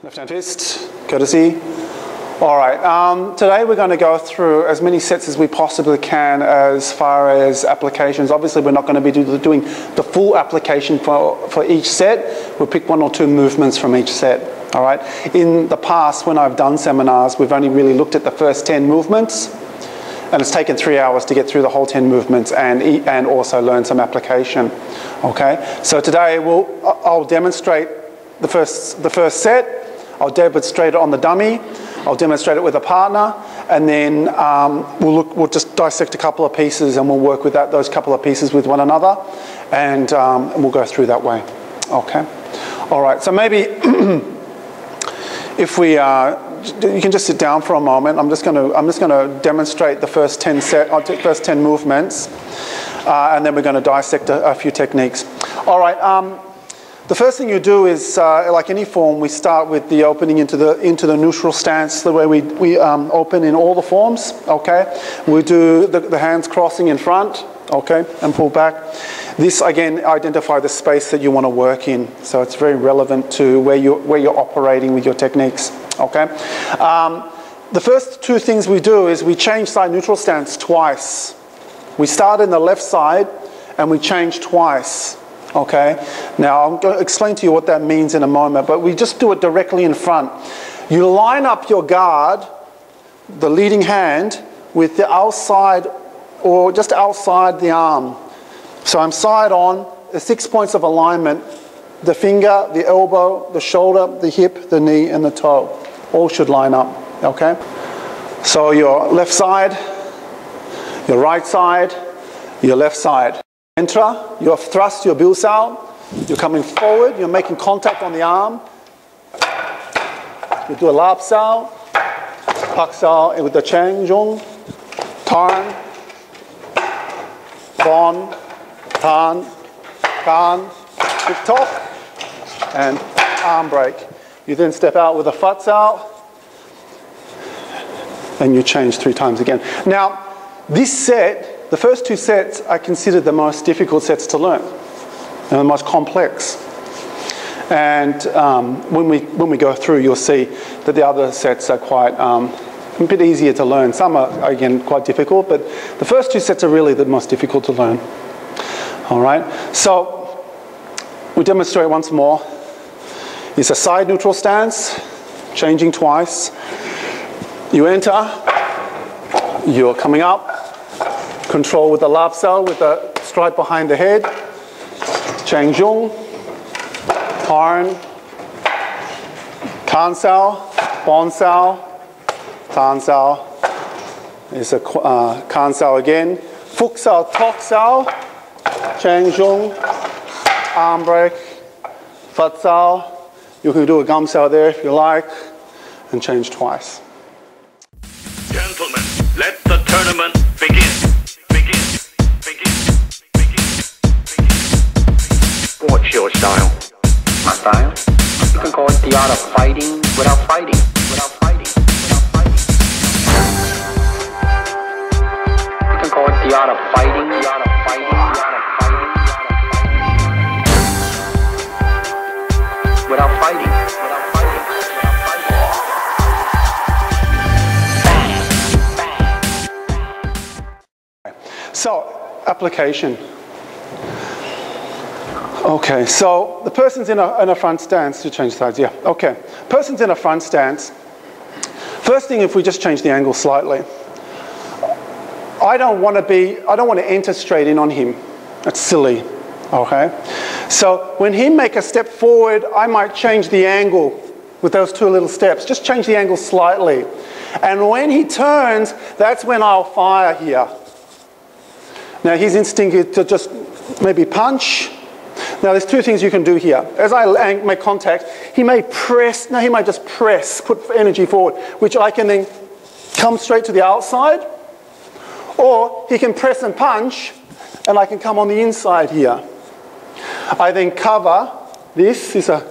Left hand fist, courtesy. All right, today we're going to go through as many sets as we possibly can as far as applications. Obviously we're not going to be doing the full application for each set. We'll pick one or two movements from each set. All right. In the past, when I've done seminars, we've only really looked at the first 10 movements, and it's taken 3 hours to get through the whole 10 movements and also learn some application. Okay. So today I'll demonstrate the first set. I'll demonstrate it on the dummy. I'll demonstrate it with a partner, and then we'll just dissect a couple of pieces, and we'll work with those couple of pieces with one another, and we'll go through that way. Okay. All right. So maybe if we you can just sit down for a moment. I'm just going to demonstrate the first 10 movements, and then we're going to dissect a few techniques. All right. The first thing you do is, like any form, we start with the opening into the neutral stance, the way we open in all the forms. Okay. We do the hands crossing in front. Okay, and pull back. This again identify the space that you want to work in, so it's very relevant to where you're operating with your techniques. Okay. The first two things we do is we change side neutral stance twice. We start in the left side and we change twice. Okay. Now I'm going to explain to you what that means in a moment, but we just do it directly in front. You line up your guard, the leading hand, with the outside or just outside the arm. So I'm side on, the 6 points of alignment, the finger, the elbow, the shoulder, the hip, the knee, and the toe. All should line up, okay? So your left side, your right side, your left side. Enter, you have thrust your bill cell, you're coming forward, you're making contact on the arm. You do a lap cell, pak cell with the Chang Zhong, turn, Bon, Tan, Kan, tip top, and arm break. You then step out with a Fat Sao, and you change 3 times again. Now, this set, the first 2 sets, I consider the most difficult sets to learn, and the most complex. And when we go through, you'll see that the other sets are quite a bit easier to learn. Some are, again, quite difficult, but the first 2 sets are really the most difficult to learn. All right, so we demonstrate once more. It's a side neutral stance, changing twice. You enter, you're coming up, control with the lap cell, with the strike behind the head, Chang Zhong, Tarn, Kan Sao, Bon Sao, Tan Sao is a Kan Sao again. Fuk Sao, Tok Sao, Chang Zhong, arm break, Fat Sao. You can do a Gum Sao there if you like, and change twice. Gentlemen, let the tournament begin. What's your style? My style? You can call it the art of fighting without fighting. The art of fighting, without fighting. So, application. Okay, so the person's in a front stance. To change sides, yeah. Okay, person's in a front stance. First thing, if we just change the angle slightly. I don't want to enter straight in on him. That's silly, okay? So when he make a step forward, I might change the angle with those 2 little steps. Just change the angle slightly. And when he turns, that's when I'll fire here. Now his instinct is to just maybe punch. Now there's 2 things you can do here. As I make contact, he may press, no, he might just press, put energy forward, which I can then come straight to the outside. Or he can press and punch, and I can come on the inside here. I then cover. This is a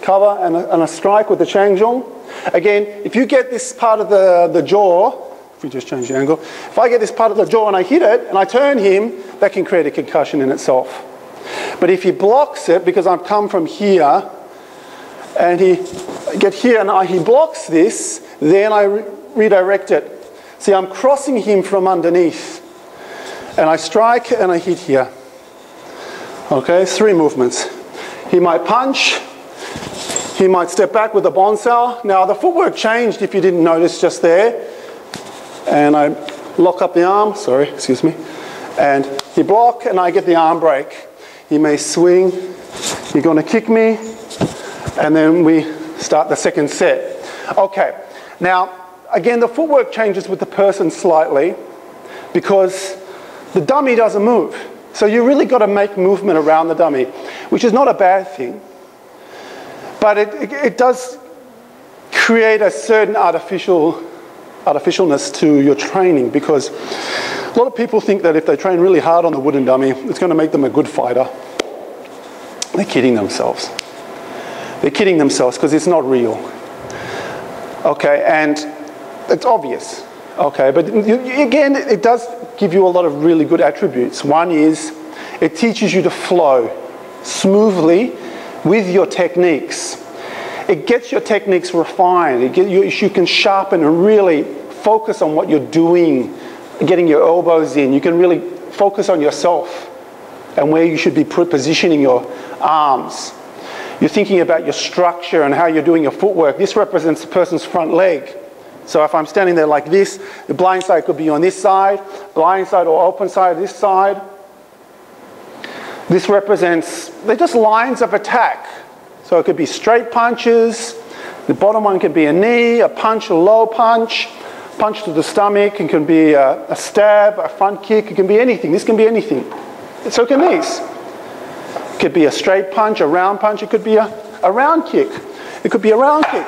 cover and a strike with the Chang Zhong. Again, if you get this part of the jaw, if we just change the angle, if I get this part of the jaw and I hit it and I turn him, that can create a concussion in itself. But if he blocks it, because I've come from here, and he get here and he blocks this, then I redirect it. See, I'm crossing him from underneath. And I strike and I hit here. Okay, 3 movements. He might punch. He might step back with a bonsai. Now, the footwork changed if you didn't notice just there. And I lock up the arm, sorry, excuse me. And he block and I get the arm break. He may swing. You're going to kick me. And then we start the second set. Okay, now, again, the footwork changes with the person slightly because the dummy doesn't move. So you really got to make movement around the dummy, which is not a bad thing. But it does create a certain artificialness to your training, because a lot of people think that if they train really hard on the wooden dummy, it's going to make them a good fighter. They're kidding themselves. They're kidding themselves because it's not real. Okay, and it's obvious. Okay, but again, it does give you a lot of really good attributes. One is it teaches you to flow smoothly with your techniques. It gets your techniques refined. You can sharpen and really focus on what you're doing, getting your elbows in. You can really focus on yourself and where you should be positioning your arms. You're thinking about your structure and how you're doing your footwork. This represents the person's front leg. So if I'm standing there like this, the blind side could be on this side, blind side or open side this side. This represents, they're just lines of attack. So it could be straight punches, the bottom one could be a knee, a punch, a low punch, punch to the stomach, it can be a stab, a front kick, it can be anything. This can be anything. So can these. It could be a straight punch, a round punch, it could be a round kick. It could be a round kick.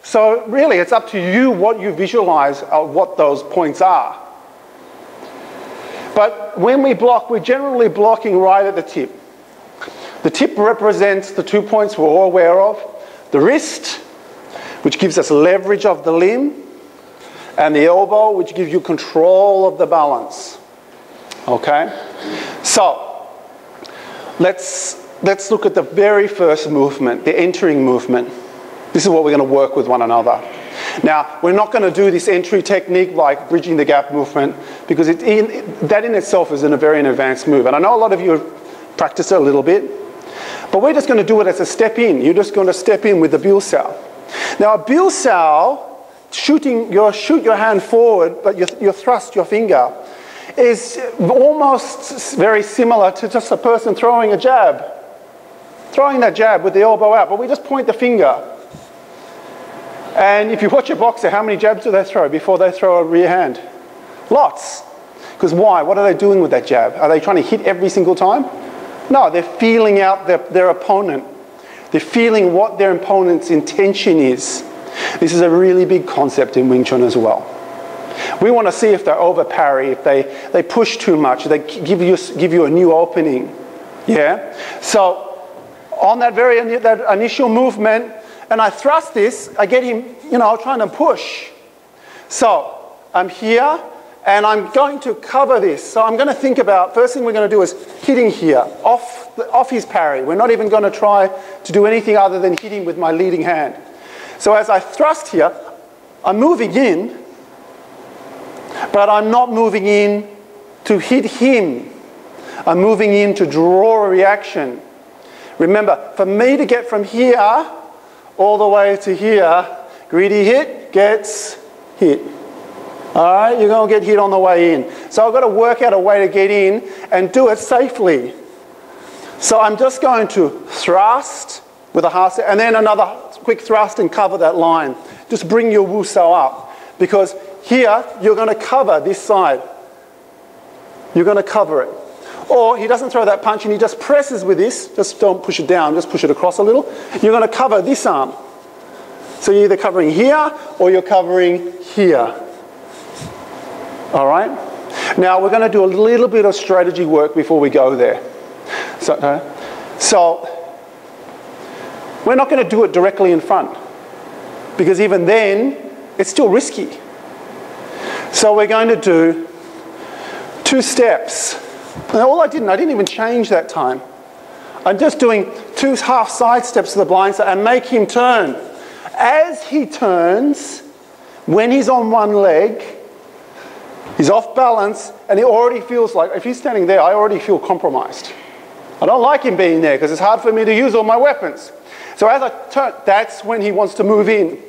So really, it's up to you what you visualize what those points are. But when we block, we're generally blocking right at the tip. The tip represents the 2 points we're all aware of. The wrist, which gives us leverage of the limb, and the elbow, which gives you control of the balance. Okay? So, let's look at the very first movement, the entering movement. This is what we're going to work with one another. Now, we're not going to do this entry technique like bridging the gap movement, because that in itself is a very advanced move. And I know a lot of you have practiced it a little bit, but we're just going to do it as a step in. You're just going to step in with the Biu-Sao. Now, a Biu-Sao, shoot your hand forward, but you thrust your finger, is almost very similar to just a person throwing a jab. Throwing that jab with the elbow out, but we just point the finger. And if you watch a boxer, how many jabs do they throw before they throw a rear hand? Lots. Because why? What are they doing with that jab? Are they trying to hit every single time? No, they're feeling out their opponent. They're feeling what their opponent's intention is. This is a really big concept in Wing Chun as well. We want to see if they over parry, if they push too much, they give you a new opening. Yeah? So on that initial movement, and I thrust this, I get him, trying to push. So I'm here, and I'm going to cover this. So I'm going to think about, first thing we're going to do is hitting here, off his parry. We're not even going to try to do anything other than hitting with my leading hand. So as I thrust here, I'm moving in, but I'm not moving in to hit him. I'm moving in to draw a reaction. Remember, for me to get from here all the way to here, greedy hit gets hit. All right, you're going to get hit on the way in. So I've got to work out a way to get in and do it safely. So I'm just going to thrust with a half step, and then another quick thrust and cover that line. Just bring your Wu-Sao up, because here you're going to cover this side. You're going to cover it. Or he doesn't throw that punch and he just presses with this. Just don't push it down, just push it across a little. You're going to cover this arm. So you're either covering here or you're covering here. All right? Now we're going to do a little bit of strategy work before we go there. So we're not going to do it directly in front, because even then it's still risky. So we're going to do 2 steps. And all I didn't even change that time. I'm just doing 2 half side steps to the blind side and make him turn. As he turns, when he's on one leg, he's off balance, and he already feels like, if he's standing there, I already feel compromised. I don't like him being there because it's hard for me to use all my weapons. So as I turn, that's when he wants to move in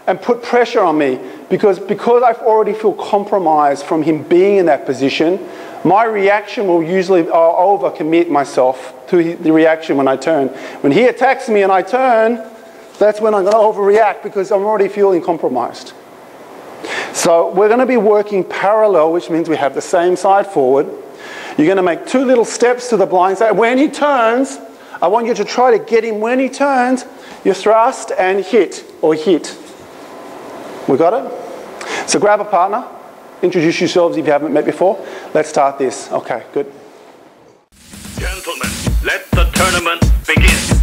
and put pressure on me, because I already feel compromised from him being in that position. My reaction will usually overcommit myself to the reaction when I turn. When he attacks me and I turn, that's when I'm going to overreact because I'm already feeling compromised. So we're going to be working parallel, which means we have the same side forward. You're going to make 2 little steps to the blind side. When he turns, I want you to try to get him when he turns, you thrust and hit, or hit. We got it? So grab a partner, introduce yourselves if you haven't met before. Let's start this. Okay, good. Gentlemen, let the tournament begin.